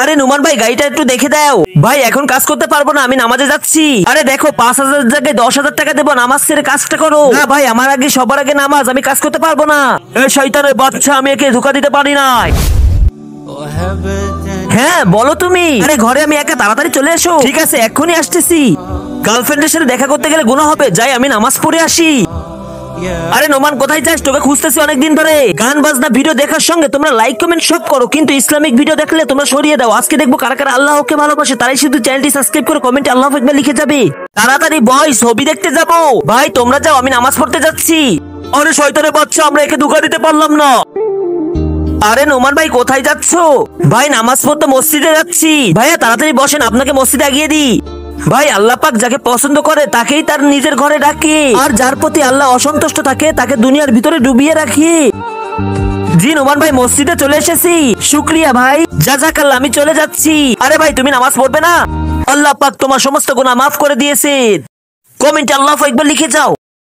আরে নোমান ভাই গাড়িটা একটু দেখে দাও ভাই, এখন কাজ করতে পারবো না, আমি নামাজে যাচ্ছি। আরে দেখো 5,000 জায়গায় 10,000 টাকা দেবো, নামাজ ছেড়ে কাজটা করো। না ভাই, আমার আগে সবার আগে নামাজ, আমি কাজ করতে পারবো না। এই শয়তানের বাচ্চা, আমি একে ধোকা দিতে পারি না। হ্যাঁ বলো তুমি। আরে ঘরে আমি একা, তাড়াতাড়ি চলে এসো। ঠিক আছে, এক্ষুনি আসতেছি। গার্লফ্রেন্ডের সাথে দেখা করতে গেলে গুনাহ হবে, যাই আমি নামাজ পড়ে আসি। আরে নোমান কোথায় যাস? তোকে খুঁজতেছি অনেকদিন ধরে। গান বাজনা ভিডিও দেখার সঙ্গে তোমরা লাইক কমেন্ট সব করো, কিন্তু ইসলামিক ভিডিও দেখলে তোমরা সরিয়ে দাও। আজকে দেখবো কারা কারা আল্লাহকে ভালোবাসে, তারাই শুধু চ্যানেলটি সাবস্ক্রাইব করে কমেন্টে আল্লাহু আকবার লিখে যাবে। তাড়াতাড়ি বয়, ছবি দেখতে যাবো। ভাই তোমরা যাও, আমি নামাজ পড়তে যাচ্ছি। আরে শয়তানের বাচ্চা, আমরা একে ধোঁকা দিতে পারলাম না। আরে নোমান ভাই কোথায় যাচ্ছো? ভাই নামাজ পড়তে মসজিদে যাচ্ছি। ভাইয়া তাড়াতাড়ি বসেন, আপনাকে মসজিদে আগিয়ে দিই। ভাই আল্লাহ পাক যাকে পছন্দ করে তাকেই তার নিজের ঘরে ডাকে, আর যার প্রতি আল্লাহ অসন্তুষ্ট থাকে তাকে দুনিয়ার ভিতরে ডুবিয়ে রাখি। জি নোমান ভাই, মসজিদে চলে এসেছি। শুক্রিয়া ভাই, জাযাকাল্লাহ, আমি চলে যাচ্ছি। আরে ভাই তুমি নামাজ পড়বে না? আল্লাহ পাক তোমার সমস্ত গুনাহ মাফ করে দিয়েছে। কমেন্টে আল্লাহু আকবার লিখে যাও।